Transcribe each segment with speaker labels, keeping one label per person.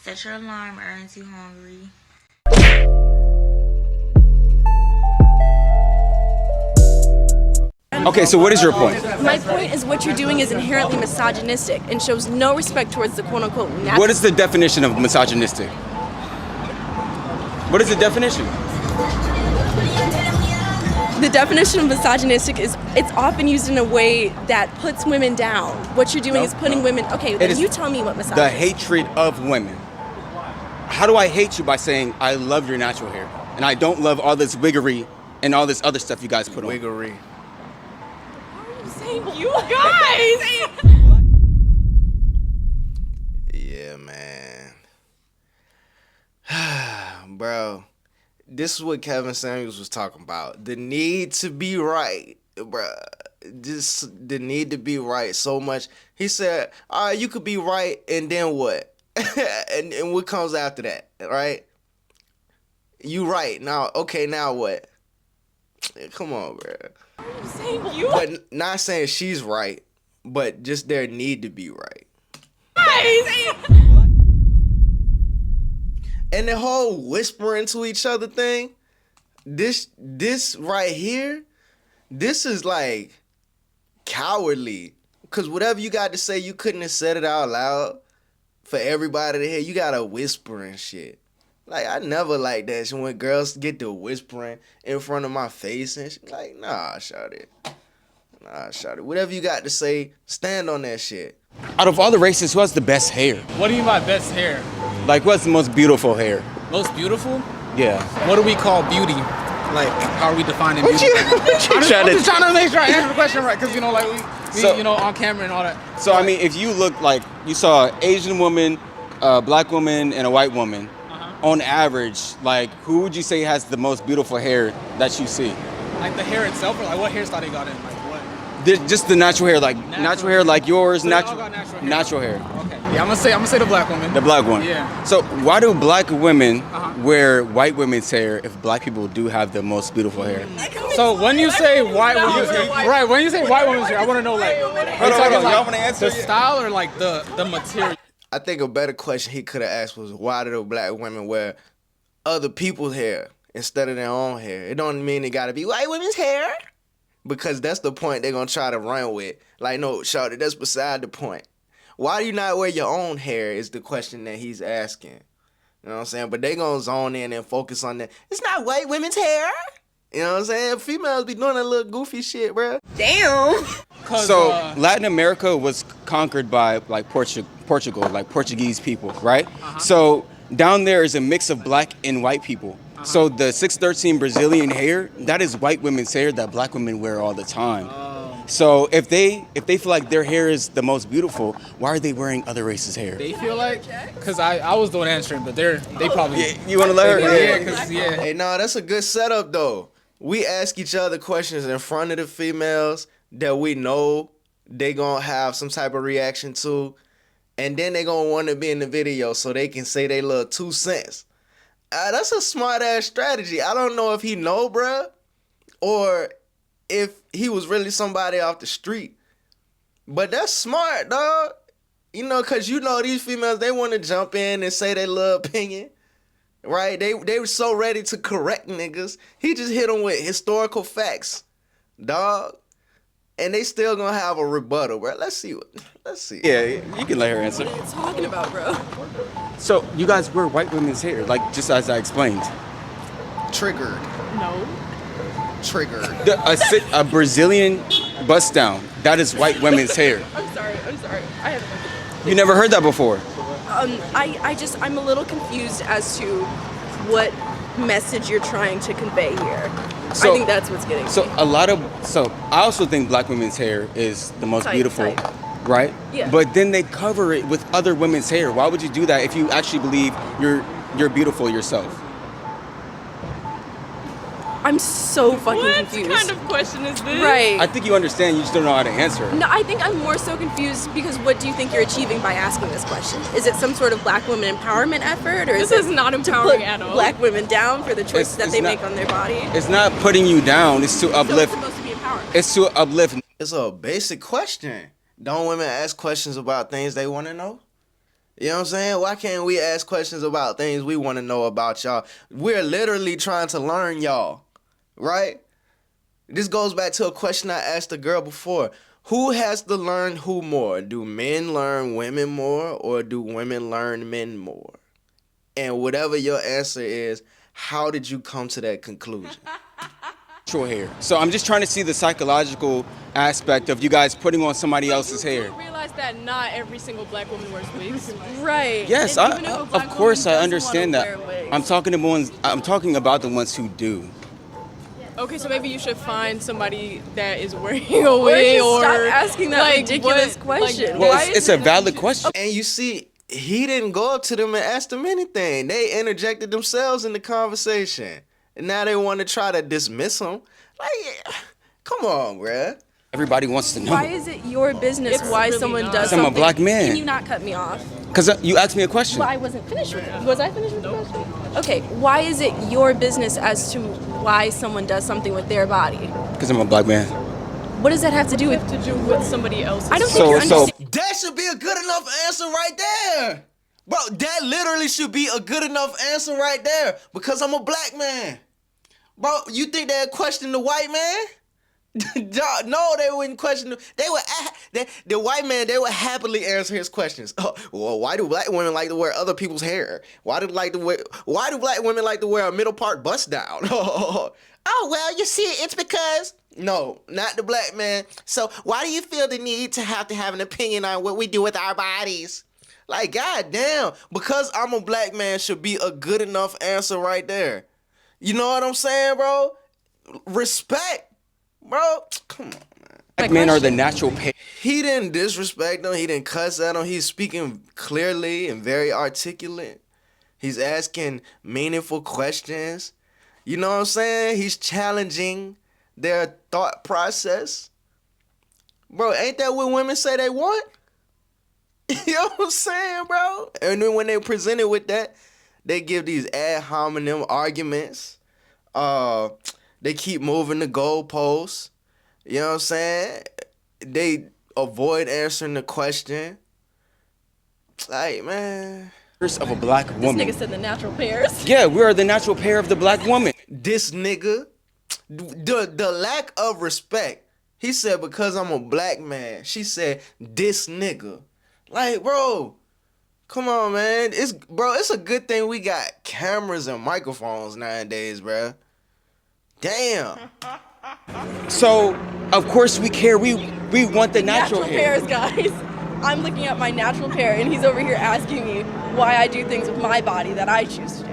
Speaker 1: Set your alarm, aren't you hungry?
Speaker 2: Okay, so what is your point?
Speaker 3: My point is what you're doing is inherently misogynistic and shows no respect towards the quote-unquote natural.
Speaker 2: What is the definition of misogynistic? What is the definition?
Speaker 3: The definition of misogynistic is it's often used in a way that puts women down. What you're doing is putting women... Okay, then you tell me what misogynistic
Speaker 2: The
Speaker 3: is.
Speaker 2: hatred of women. How do I hate you by saying I love your natural hair and I don't love all this wiggery and all this other stuff you guys put on?
Speaker 4: Wiggery.
Speaker 3: Saying you guys!
Speaker 4: Yeah, man. Bro, this is what Kevin Samuels was talking about. The need to be right, bro. Just the need to be right so much. He said, all right, you could be right, and then what? and what comes after that, right? You right. Now, okay, now what? Come on, bro.
Speaker 3: Saying you
Speaker 4: But not saying she's right, but just their need to be right.
Speaker 3: guys!
Speaker 4: And the whole whispering to each other thing, this right here, this is like cowardly. Cause whatever you got to say, you couldn't have said it out loud for everybody to hear. You gotta whisper and shit. Like, I never like that shit when girls get to whispering in front of my face and shit. Like, nah, shout it. Nah, shout it. Whatever you got to say, stand on that shit.
Speaker 2: Out of all the races, who has the best hair?
Speaker 5: What do you mean by best hair?
Speaker 2: Like, what's the most beautiful hair?
Speaker 5: Most beautiful?
Speaker 2: Yeah.
Speaker 5: What do we call beauty? Like, how are we defining beauty? I'm
Speaker 2: trying
Speaker 5: just trying to make sure I answer the question right, because, you know, like, we
Speaker 2: So-
Speaker 5: you know, on camera and all that.
Speaker 2: So, I mean, if you look like you saw an Asian woman, a black woman, and a white woman, on average, like, who would you say has the most beautiful hair that you see?
Speaker 5: Like, the hair itself, or like, what hairstyle they got in? Like, what?
Speaker 2: Just the natural hair, like natural hair like yours,
Speaker 5: So they all
Speaker 2: natural,
Speaker 5: got natural hair.
Speaker 2: natural hair.
Speaker 5: Okay. Yeah, I'm gonna say the black woman.
Speaker 2: The black one.
Speaker 5: Yeah.
Speaker 2: So why do black women wear white women's hair if black people do have the most beautiful hair?
Speaker 5: So when you say white woman's hair, right? When you say white woman's hair, I want to know, like, are you talking
Speaker 2: Y'all
Speaker 5: like
Speaker 2: wanna answer?
Speaker 5: the style or like the material?
Speaker 4: I think a better question he could have asked was, why do the black women wear other people's hair instead of their own hair? It don't mean it gotta be white women's hair, because that's the point they're gonna try to run with. Like, no, shawty, that's beside the point. Why do you not wear your own hair is the question that he's asking. You know what I'm saying? But they gonna zone in and focus on that. It's not white women's hair. You know what I'm saying? Females be doing that little goofy shit, bro.
Speaker 3: Damn!
Speaker 2: So Latin America was conquered by like Portugal, like Portuguese people, right? So down there is a mix of black and white people. So the 613 Brazilian hair, that is white women's hair that black women wear all the time. So if they feel like their hair is the most beautiful, why are they wearing other races' hair?
Speaker 5: They feel like, cause I was the one answering, but they probably.
Speaker 2: Yeah, you want to let her?
Speaker 5: Yeah, cause yeah.
Speaker 4: Hey, no, that's a good setup, though. We ask each other questions in front of the females that we know they gonna have some type of reaction to, and then they gonna want to be in the video so they can say they little 2 cents. That's a smart-ass strategy. I don't know if he know, bruh, or if he was really somebody off the street. But that's smart, dog. You know, because you know these females, they want to jump in and say their little opinion. Right? They were so ready to correct niggas. He just hit them with historical facts, dog. And they still gonna have a rebuttal, bro. Let's see.
Speaker 2: Yeah, you can let her answer.
Speaker 3: What are you talking about, bro?
Speaker 2: So you guys wear white women's hair, like just as I explained.
Speaker 4: Triggered.
Speaker 3: No.
Speaker 4: Triggered.
Speaker 2: A Brazilian bust down, that is white women's hair.
Speaker 3: I'm sorry. I haven't.
Speaker 2: You never heard that before?
Speaker 3: I'm a little confused as to what message you're trying to convey here.
Speaker 2: So-
Speaker 3: I think that's what's getting
Speaker 2: So
Speaker 3: me.
Speaker 2: I also think black women's hair is the most
Speaker 3: Tight.
Speaker 2: beautiful, right?
Speaker 3: Yeah.
Speaker 2: But then they cover it with other women's hair. Why would you do that if you actually believe you're beautiful yourself?
Speaker 3: I'm so fucking confused.
Speaker 6: What kind of question is this?
Speaker 3: Right.
Speaker 2: I think you understand, you just don't know how to answer it.
Speaker 3: No, I think I'm more so confused because what do you think you're achieving by asking this question? Is it some sort of black women empowerment effort, or
Speaker 6: This
Speaker 3: is
Speaker 6: is not
Speaker 3: to
Speaker 6: empowering
Speaker 3: put
Speaker 6: at all.
Speaker 3: black women down for the choices that
Speaker 2: it's
Speaker 3: they
Speaker 2: not-
Speaker 3: make on their body?
Speaker 2: It's not putting you down, it's to
Speaker 3: So it's
Speaker 2: uplift.
Speaker 3: supposed to be empowering.
Speaker 2: It's to uplift.
Speaker 4: It's a basic question. Don't women ask questions about things they want to know? You know what I'm saying? Why can't we ask questions about things we want to know about y'all? We're literally trying to learn y'all, right? This goes back to a question I asked a girl before. Who has to learn who more? Do men learn women more, or do women learn men more? And whatever your answer is, how did you come to that conclusion?
Speaker 2: Hair. So I'm just trying to see the psychological aspect of you guys putting on somebody else's hair.
Speaker 6: You realize that not every single black woman wears wigs.
Speaker 3: Right.
Speaker 2: Yes,
Speaker 3: And even if a
Speaker 2: of
Speaker 3: black
Speaker 2: course
Speaker 3: woman
Speaker 2: I
Speaker 3: doesn't
Speaker 2: understand
Speaker 3: wanna
Speaker 2: that.
Speaker 3: wear wigs.
Speaker 2: I'm talking about the ones who do.
Speaker 6: Okay, so maybe you should find somebody that is wearing a
Speaker 3: Or
Speaker 6: wig,
Speaker 3: just
Speaker 6: or
Speaker 3: stop asking that
Speaker 6: like,
Speaker 3: ridiculous
Speaker 6: what-
Speaker 3: question.
Speaker 2: Well,
Speaker 3: Why
Speaker 2: it's
Speaker 3: is
Speaker 2: a
Speaker 3: it-
Speaker 2: valid question.
Speaker 4: And you see, he didn't go up to them and ask them anything. They interjected themselves in the conversation. And now they want to try to dismiss him. Like, come on, bruh.
Speaker 2: Everybody wants to know.
Speaker 3: Why is it your business
Speaker 6: It's
Speaker 3: why
Speaker 6: really
Speaker 3: someone
Speaker 6: not.
Speaker 3: does
Speaker 2: 'Cause I'm a
Speaker 3: something?
Speaker 2: black man.
Speaker 3: Can you not cut me off?
Speaker 2: Because you asked me a question.
Speaker 3: Well, I wasn't finished with it. Was I finished with the question? Okay, why is it your business as to why someone does something with their body?
Speaker 2: Because I'm a black man.
Speaker 3: What does that have to do with?
Speaker 6: to do with somebody else's.
Speaker 3: I don't think
Speaker 2: So-
Speaker 3: you're
Speaker 2: so-
Speaker 3: understanding.
Speaker 4: That should be a good enough answer right there. Bro, that literally should be a good enough answer right there. Because I'm a black man. Bro, you think they'd question the white man? No, they wouldn't question him. They would. The white man, they would happily answer his questions. Oh, well, why do black women like to wear other people's hair? Why do black women like to wear a middle part bust down? Oh, well, you see, it's because. No, not the black man. So why do you feel the need to have an opinion on what we do with our bodies? Like, goddamn, because I'm a black man should be a good enough answer right there. You know what I'm saying, bro? Respect. Bro, come on, man.
Speaker 2: Black men are the natural pair.
Speaker 4: He didn't disrespect him. He didn't cuss at him. He's speaking clearly and very articulate. He's asking meaningful questions. You know what I'm saying? He's challenging their thought process. Bro, ain't that what women say they want? You know what I'm saying, bro? And then when they presented with that, they give these ad hominem arguments. They keep moving the goalposts. You know what I'm saying? They avoid answering the question. Like, man.
Speaker 2: Of a black
Speaker 3: This
Speaker 2: woman.
Speaker 3: nigga said the natural pairs.
Speaker 2: Yeah, we are the natural pair of the black woman.
Speaker 4: This nigga, the lack of respect. He said, because I'm a black man. She said, this nigga. Like, bro, come on, man. It's a good thing we got cameras and microphones nowadays, bro. Damn.
Speaker 2: So, of course we care. We want the natural hair.
Speaker 3: pairs, guys. I'm looking at my natural pair, and he's over here asking me why I do things with my body that I choose to do.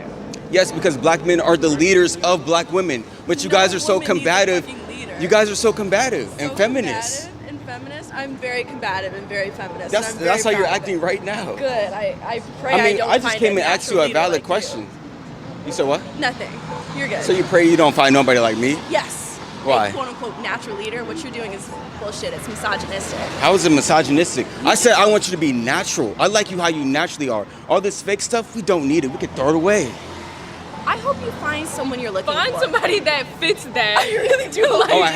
Speaker 2: Yes, because black men are the leaders of black women. But you guys are so
Speaker 3: woman needs a
Speaker 2: combative.
Speaker 3: fucking leader.
Speaker 2: You guys are so combative and
Speaker 3: So
Speaker 2: feminist.
Speaker 3: combative and feminist. I'm very combative and very feminist.
Speaker 2: That's
Speaker 3: and I'm very
Speaker 2: that's how you're
Speaker 3: proud of
Speaker 2: acting
Speaker 3: it.
Speaker 2: right now.
Speaker 3: Good. I pray
Speaker 2: I mean,
Speaker 3: don't
Speaker 2: I just
Speaker 3: find
Speaker 2: came
Speaker 3: a
Speaker 2: and asked you
Speaker 3: natural
Speaker 2: a
Speaker 3: leader
Speaker 2: valid
Speaker 3: like
Speaker 2: question. You said what?
Speaker 3: You. Nothing. You're good.
Speaker 2: So you pray you don't find nobody like me?
Speaker 3: Yes.
Speaker 2: Why?
Speaker 3: A quote unquote natural leader. What you're doing is bullshit. It's misogynistic.
Speaker 2: How is it misogynistic? I said I want you to be natural. I like you how you naturally are. All this fake stuff, we don't need it. We can throw it away.
Speaker 3: I hope you find someone you're looking
Speaker 6: Find
Speaker 3: for.
Speaker 6: somebody that fits that.
Speaker 3: I really do like
Speaker 2: Oh,
Speaker 3: you.
Speaker 2: I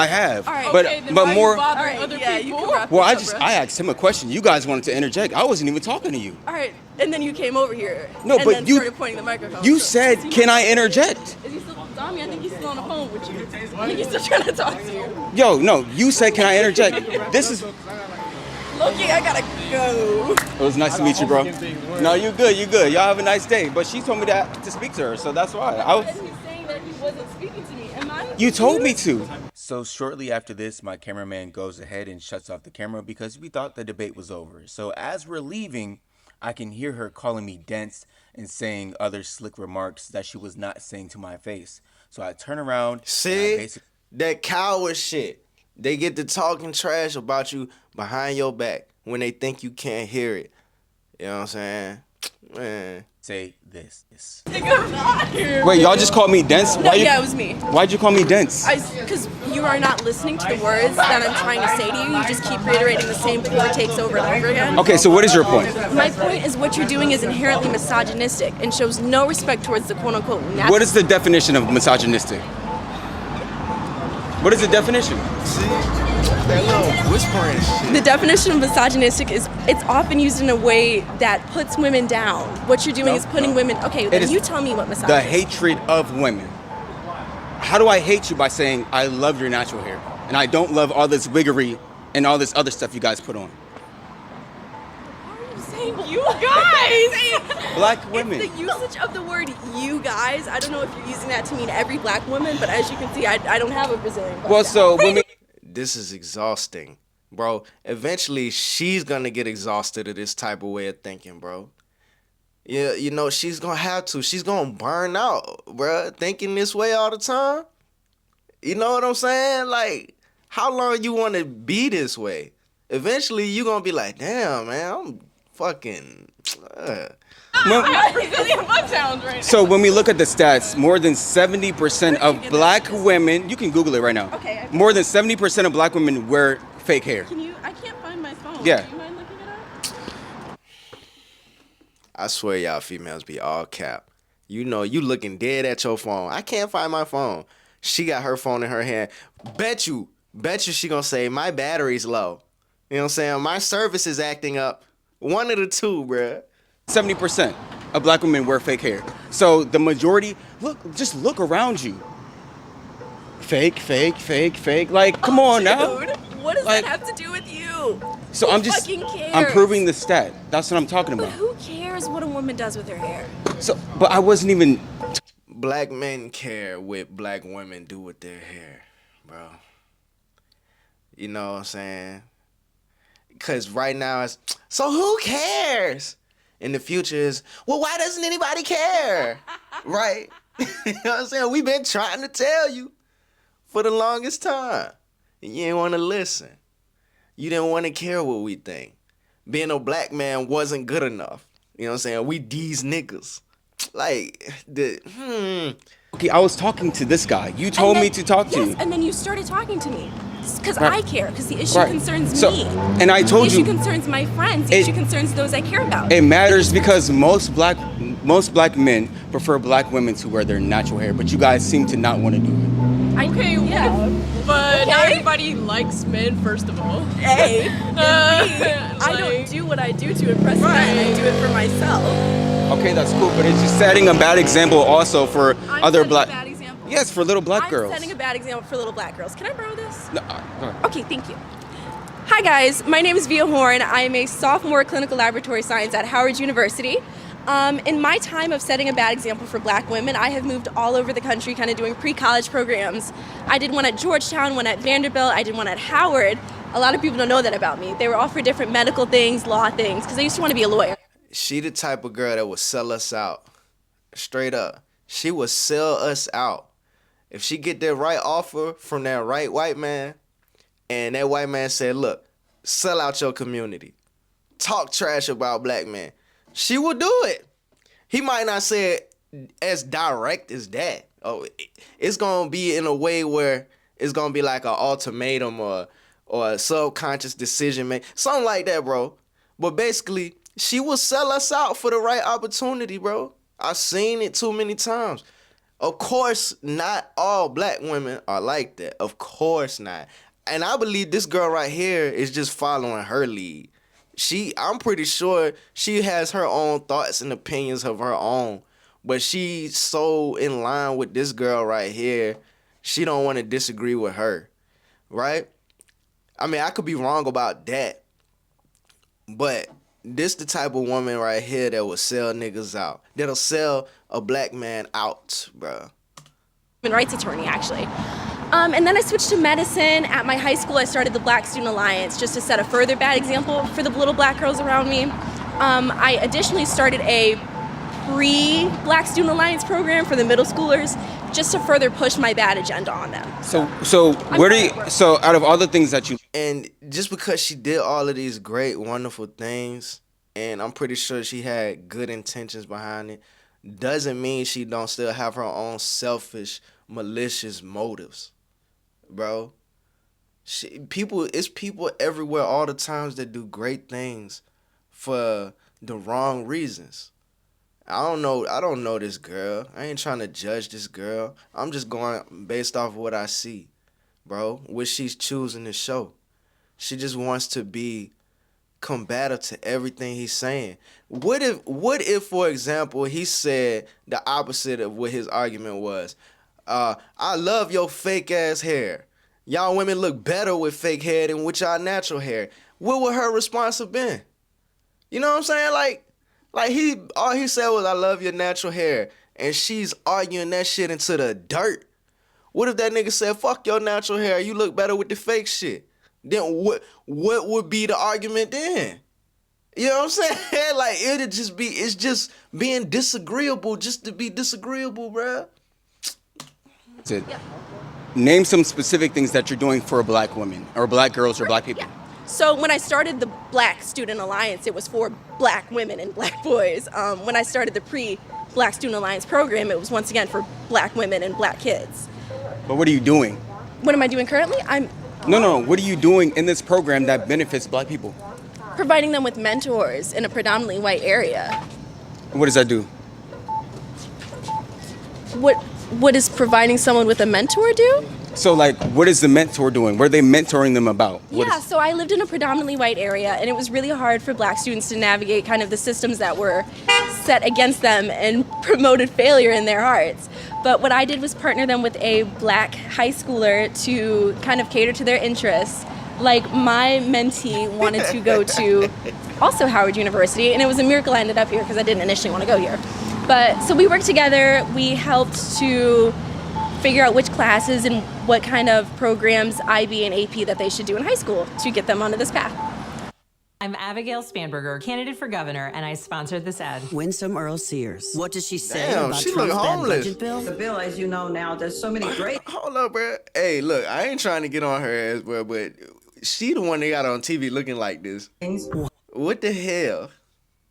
Speaker 2: have.
Speaker 3: All right.
Speaker 2: But
Speaker 6: Okay, then
Speaker 2: but
Speaker 6: why
Speaker 2: more.
Speaker 6: you bother
Speaker 3: All right,
Speaker 6: other
Speaker 3: yeah, you
Speaker 6: people?
Speaker 3: can wrap
Speaker 2: Well,
Speaker 3: this up, bro.
Speaker 2: I asked him a question. You guys wanted to interject. I wasn't even talking to you.
Speaker 3: All right, and then you came over here.
Speaker 2: No,
Speaker 3: and
Speaker 2: but
Speaker 3: then
Speaker 2: you-
Speaker 3: started pointing the microphone.
Speaker 2: You
Speaker 3: So-
Speaker 2: said,
Speaker 3: is he
Speaker 2: "Can
Speaker 3: not-
Speaker 2: I interject?"
Speaker 3: Is he still, Tommy? I think he's still on the phone with you. I think he's still trying to talk to you.
Speaker 2: Yo, no, you said, "Can I interject?" This is.
Speaker 3: Loki, I gotta go.
Speaker 2: It was nice to meet you, bro. No, you good. Y'all have a nice day. But she told me to speak to her, so that's why.
Speaker 3: And he's saying that he wasn't speaking to me. Am I?
Speaker 2: You told me to. So shortly after this, my cameraman goes ahead and shuts off the camera because we thought the debate was over. So as we're leaving, I can hear her calling me dense and saying other slick remarks that she was not saying to my face. So I turn around.
Speaker 4: See? That coward shit. They get to talking trash about you behind your back when they think you can't hear it. You know what I'm saying? Man.
Speaker 2: Say this.
Speaker 3: I'm not here.
Speaker 2: Wait, y'all just called me dense?
Speaker 3: No, yeah, it was me.
Speaker 2: Why'd you call me dense?
Speaker 3: Because you are not listening to the words that I'm trying to say to you. You just keep reiterating the same poor takes over and over again.
Speaker 2: Okay, so what is your point?
Speaker 3: My point is what you're doing is inherently misogynistic and shows no respect towards the quote-unquote natural.
Speaker 2: What is the definition of misogynistic? What is the definition?
Speaker 4: See? That little whispering shit.
Speaker 3: The definition of misogynistic is it's often used in a way that puts women down. What you're doing is putting women. Okay, then
Speaker 2: is
Speaker 3: you tell me what
Speaker 2: The
Speaker 3: misogynistic.
Speaker 2: hatred of women. How do I hate you by saying I love your natural hair and I don't love all this wiggery and all this other stuff you guys put on?
Speaker 3: Saying you guys.
Speaker 2: Black women.
Speaker 3: It's the usage of the word "you guys." I don't know if you're using that to mean every black woman, but as you can see, I don't have a Brazilian.
Speaker 2: Well, so when we
Speaker 4: This is exhausting, bro. Eventually, she's gonna get exhausted of this type of way of thinking, bro. Yeah, you know, she's gonna have to. She's gonna burn out, bro, thinking this way all the time. You know what I'm saying? Like, how long you want to be this way? Eventually, you gonna be like, damn, man, I'm fucking.
Speaker 6: Brazilian butt sounds right now.
Speaker 2: So when we look at the stats, more than 70% of black women, you can Google it right now.
Speaker 3: Okay.
Speaker 2: More than 70% of black women wear fake hair.
Speaker 3: Can you? I can't find my phone.
Speaker 2: Yeah.
Speaker 3: Do you mind looking it up?
Speaker 4: I swear, y'all females be all cap. You know, you looking dead at your phone. I can't find my phone. She got her phone in her hand. Bet you she gonna say, my battery's low. You know what I'm saying? My service is acting up. One of the two, bruh.
Speaker 2: 70% of black women wear fake hair. So the majority, just look around you. Fake. Like, come on now.
Speaker 3: Dude, what does
Speaker 2: Like-
Speaker 3: that have to do with you?
Speaker 2: So
Speaker 3: Who
Speaker 2: I'm just,
Speaker 3: fucking cares?
Speaker 2: I'm proving the stat. That's what I'm talking
Speaker 3: But
Speaker 2: about.
Speaker 3: who cares what a woman does with her hair?
Speaker 2: So, but I wasn't even.
Speaker 4: Black men care what black women do with their hair, bro. You know what I'm saying? Because right now it's, so who cares? In the future is, well, why doesn't anybody care? Right? You know what I'm saying? We've been trying to tell you for the longest time. And you didn't want to listen. You didn't want to care what we think. Being a black man wasn't good enough. You know what I'm saying? We these niggas. Like,
Speaker 2: Okay, I was talking to this guy. You told me to talk to
Speaker 3: Yes,
Speaker 2: you.
Speaker 3: and then you started talking to me. Because
Speaker 2: Right.
Speaker 3: I care, because the issue
Speaker 2: Right.
Speaker 3: concerns
Speaker 2: So-
Speaker 3: me.
Speaker 2: and I told
Speaker 3: the issue
Speaker 2: you-
Speaker 3: concerns my friends. The
Speaker 2: It-
Speaker 3: issue concerns those I care about.
Speaker 2: It matters because most black men prefer black women to wear their natural hair, but you guys seem to not want to do it.
Speaker 6: Okay,
Speaker 3: yeah.
Speaker 6: but not
Speaker 3: Okay.
Speaker 6: everybody likes men, first of all.
Speaker 3: Hey, I don't
Speaker 6: like-
Speaker 3: do what I do to impress men. I do it for myself.
Speaker 2: Okay, that's cool, but it's just setting a bad example also for
Speaker 3: I'm
Speaker 2: other
Speaker 3: setting
Speaker 2: black.
Speaker 3: a bad example.
Speaker 2: Yes, for little black
Speaker 3: I'm
Speaker 2: girls.
Speaker 3: setting a bad example for little black girls. Can I borrow this?
Speaker 2: No, go ahead.
Speaker 3: Okay, thank you. Hi guys, my name is Via Horn. I am a sophomore clinical laboratory science at Howard University. In my time of setting a bad example for black women, I have moved all over the country kind of doing pre-college programs. I did one at Georgetown, one at Vanderbilt, I did one at Howard. A lot of people don't know that about me. They were all for different medical things, law things, because I used to want to be a lawyer.
Speaker 4: she the type of girl that would sell us out. Straight up. She would sell us out. If she get that right offer from that right white man, and that white man said, look, sell out your community. Talk trash about black men. She will do it. He might not say it as direct as that. Oh, it's going to be in a way where it's going to be like an ultimatum or a subconscious decision making. Something like that, bro. But basically, she will sell us out for the right opportunity, bro. I've seen it too many times. Of course, not all black women are like that. Of course not. And I believe this girl right here is just following her lead. I'm pretty sure she has her own thoughts and opinions of her own. But she's so in line with this girl right here, she don't want to disagree with her. Right? I mean, I could be wrong about that. But this the type of woman right here that will sell niggas out. That'll sell a black man out, bruh.
Speaker 3: Human rights attorney, actually. And then I switched to medicine. At my high school, I started the Black Student Alliance just to set a further bad example for the little black girls around me. I additionally started a pre-Black Student Alliance program for the middle schoolers just to further push my bad agenda on them.
Speaker 2: So where do you? So out of all the things that you,
Speaker 4: And just because she did all of these great, wonderful things, and I'm pretty sure she had good intentions behind it, doesn't mean she don't still have her own selfish, malicious motives, bro. It's people everywhere all the times that do great things for the wrong reasons. I don't know this girl. I ain't trying to judge this girl. I'm just going based off of what I see, bro. What she's choosing to show. She just wants to be combative to everything he's saying. What if, for example, he said the opposite of what his argument was? I love your fake ass hair. Y'all women look better with fake hair than with y'all natural hair. What would her response have been? You know what I'm saying? Like all he said was, I love your natural hair. And she's arguing that shit into the dirt. What if that nigga said, fuck your natural hair, you look better with the fake shit? Then what would be the argument then? You know what I'm saying? Like, it's just being disagreeable just to be disagreeable, bruh.
Speaker 2: That's it. Name some specific things that you're doing for black women or black girls or black people.
Speaker 3: Yeah. So when I started the Black Student Alliance, it was for black women and black boys. When I started the pre-Black Student Alliance program, it was once again for black women and black kids.
Speaker 2: But what are you doing?
Speaker 3: What am I doing currently? I'm
Speaker 2: No. What are you doing in this program that benefits black people?
Speaker 3: providing them with mentors in a predominantly white area.
Speaker 2: What does that do?
Speaker 3: What does providing someone with a mentor do?
Speaker 2: So, like, what is the mentor doing? What are they mentoring them about?
Speaker 3: So I lived in a predominantly white area, and it was really hard for black students to navigate kind of the systems that were set against them and promoted failure in their hearts. But what I did was partner them with a black high schooler to kind of cater to their interests. Like, my mentee wanted to go to also Howard University, and it was a miracle I ended up here because I didn't initially want to go here. But so we worked together, we helped to figure out which classes and what kind of programs, IB and AP, that they should do in high school to get them onto this path.
Speaker 7: I'm Abigail Spanberger, candidate for governor, and I sponsored this ad.
Speaker 8: Winsome Earl Sears. What does she say
Speaker 4: Damn,
Speaker 8: about
Speaker 4: she
Speaker 8: Trump's
Speaker 4: look
Speaker 8: bad
Speaker 4: homeless.
Speaker 8: budget bill?
Speaker 9: The bill, as you know now, there's so many great.
Speaker 4: Hold up, bro. Hey, look, I ain't trying to get on her ass, bro, but she the one that got on TV looking like this.
Speaker 9: things.
Speaker 4: What the hell,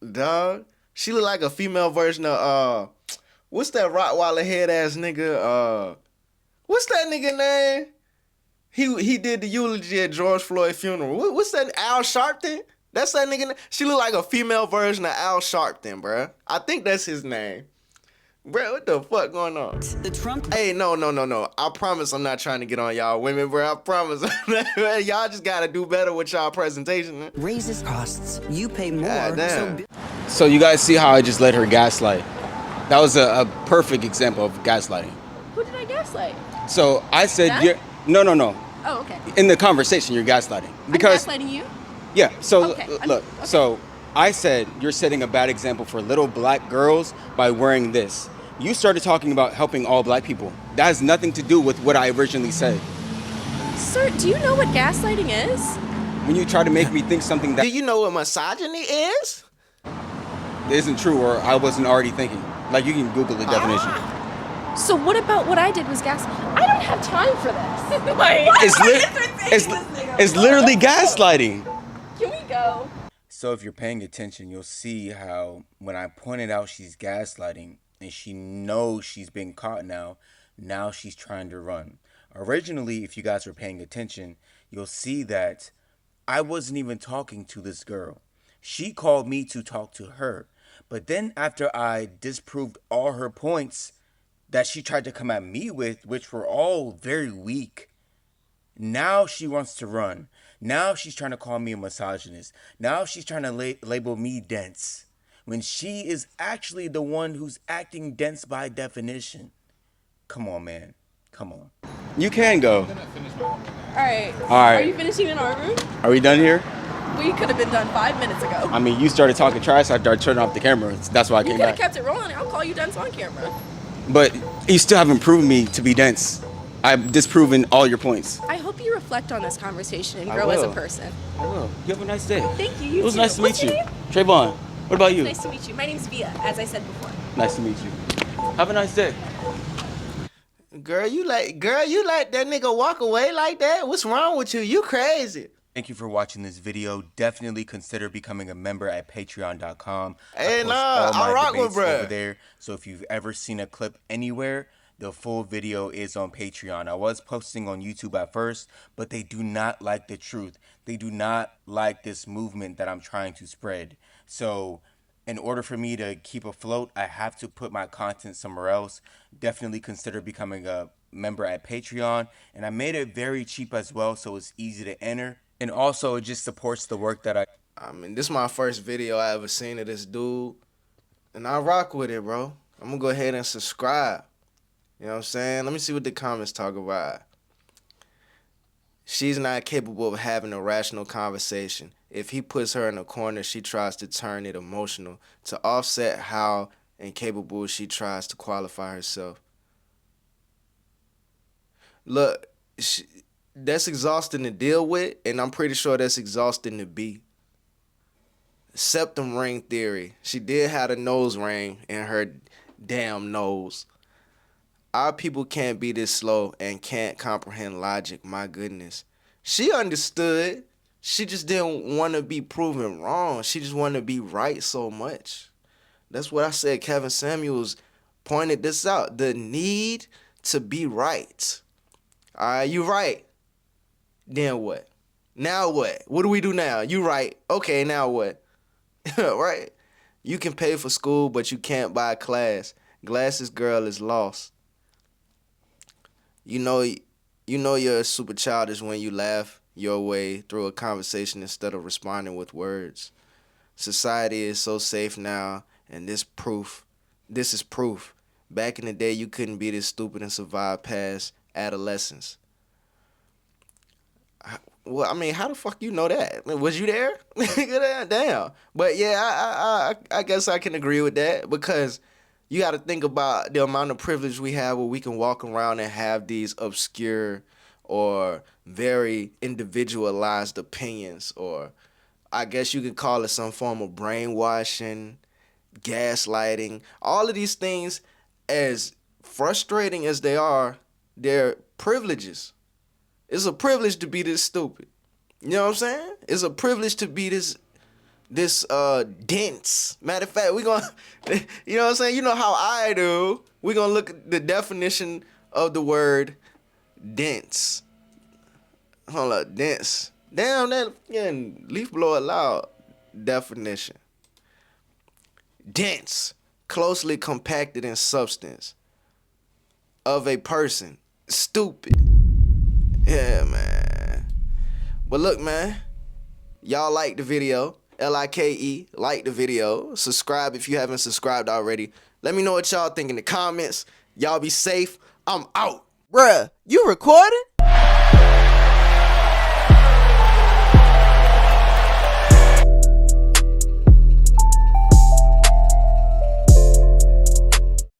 Speaker 4: dog? She look like a female version of what's that Rottweiler head ass nigga? What's that nigga name? He did the eulogy at George Floyd's funeral. What's that? Al Sharpton? That's that nigga name. She look like a female version of Al Sharpton, bruh. I think that's his name. Bruh, what the fuck going on?
Speaker 8: The Trump.
Speaker 4: Hey, no. I promise I'm not trying to get on y'all women, bro. I promise. Y'all just gotta do better with y'all presentation, man.
Speaker 8: Raises costs. You pay more.
Speaker 4: God damn.
Speaker 2: So you guys see how I just let her gaslight? That was a perfect example of gaslighting.
Speaker 3: Who did I gaslight?
Speaker 2: So I said,
Speaker 3: That?
Speaker 2: no.
Speaker 3: Oh, okay.
Speaker 2: In the conversation, you're gaslighting. Because
Speaker 3: I'm gaslighting you?
Speaker 2: yeah. So
Speaker 3: Okay,
Speaker 2: look.
Speaker 3: okay.
Speaker 2: So I said you're setting a bad example for little black girls by wearing this. You started talking about helping all black people. That has nothing to do with what I originally said.
Speaker 3: Sir, do you know what gaslighting is?
Speaker 2: When you try to make me think something that
Speaker 4: Do you know what misogyny is?
Speaker 2: isn't true or I wasn't already thinking. Like, you can Google the definition.
Speaker 3: So what about what I did was gaslighting? I don't have time for this. Like,
Speaker 2: It's literally gaslighting.
Speaker 3: Can we go?
Speaker 2: So if you're paying attention, you'll see how when I pointed out she's gaslighting and she knows she's been caught now she's trying to run. Originally, if you guys were paying attention, you'll see that I wasn't even talking to this girl. She called me to talk to her. But then after I disproved all her points that she tried to come at me with, which were all very weak, now she wants to run. Now she's trying to call me a misogynist. Now she's trying to label me dense, when she is actually the one who's acting dense by definition. Come on, man. Come on. You can go.
Speaker 3: All right.
Speaker 2: All right.
Speaker 3: Are you finishing in our room?
Speaker 2: Are we done here?
Speaker 3: We could have been done 5 minutes ago.
Speaker 2: I mean, you started talking trash. I started turning off the camera. That's why I
Speaker 3: You
Speaker 2: came
Speaker 3: could have
Speaker 2: back.
Speaker 3: kept it rolling. I'll call you dense on camera.
Speaker 2: But you still haven't proven me to be dense. I've disproven all your points.
Speaker 3: I hope you reflect on this conversation and
Speaker 2: I
Speaker 3: grow as a
Speaker 2: will.
Speaker 3: person.
Speaker 2: I will. You have a nice day.
Speaker 3: Thank you. You
Speaker 2: It was
Speaker 3: too.
Speaker 2: nice to
Speaker 3: What's
Speaker 2: meet
Speaker 3: your
Speaker 2: you.
Speaker 3: name?
Speaker 2: Trayvon, what about you?
Speaker 3: Nice to meet you. My name's Via, as I said before.
Speaker 2: Nice to meet you. Have a nice day.
Speaker 4: Girl, you let that nigga walk away like that? What's wrong with you? You crazy.
Speaker 2: Thank you for watching this video. Definitely consider becoming a member at patreon.com.
Speaker 4: Hey,
Speaker 2: I post
Speaker 4: nah,
Speaker 2: all
Speaker 4: I
Speaker 2: my
Speaker 4: rock with
Speaker 2: debates
Speaker 4: bruh.
Speaker 2: over there. So if you've ever seen a clip anywhere, the full video is on Patreon. I was posting on YouTube at first, but they do not like the truth. They do not like this movement that I'm trying to spread. So in order for me to keep afloat, I have to put my content somewhere else. Definitely consider becoming a member at Patreon. And I made it very cheap as well, so it's easy to enter And also, it just supports the work that
Speaker 4: I mean, this is my first video I ever seen of this dude, and I rock with it, bro. I'm gonna go ahead and subscribe. You know what I'm saying? Let me see what the comments talk about. She's not capable of having a rational conversation. If he puts her in a corner, she tries to turn it emotional to offset how incapable she tries to qualify herself. Look, that's exhausting to deal with, and I'm pretty sure that's exhausting to be. Septum ring theory. She did have a nose ring in her damn nose. Our people can't be this slow and can't comprehend logic. My goodness. She understood. She just didn't want to be proven wrong. She just wanted to be right so much. That's what I said. Kevin Samuels pointed this out. The need to be right. All right, you right. Then what? Now what? What do we do now? You right. Okay, now what? Right? You can pay for school, but you can't buy a class. Glasses girl is lost. You know you're super childish when you laugh your way through a conversation instead of responding with words. Society is so safe now, and this is proof. Back in the day, you couldn't be this stupid and survive past adolescence. Well, I mean, how the fuck you know that? Was you there? Damn. But yeah, I guess I can agree with that, because you got to think about the amount of privilege we have where we can walk around and have these obscure or very individualized opinions, or I guess you could call it some form of brainwashing, gaslighting. All of these things, as frustrating as they are, they're privileges. It's a privilege to be this stupid. You know what I'm saying? It's a privilege to be this dense. Matter of fact, we gonna, you know what I'm saying? You know how I do. We gonna look at the definition of the word dense. Hold up, dense. Damn, that fucking leaf blower loud definition. Dense, closely compacted in substance of a person. Stupid. Yeah, man. But look, man, y'all like the video. Like, like the video. Subscribe if you haven't subscribed already. Let me know what y'all think in the comments. Y'all be safe. I'm out.
Speaker 8: Bruh, you recording?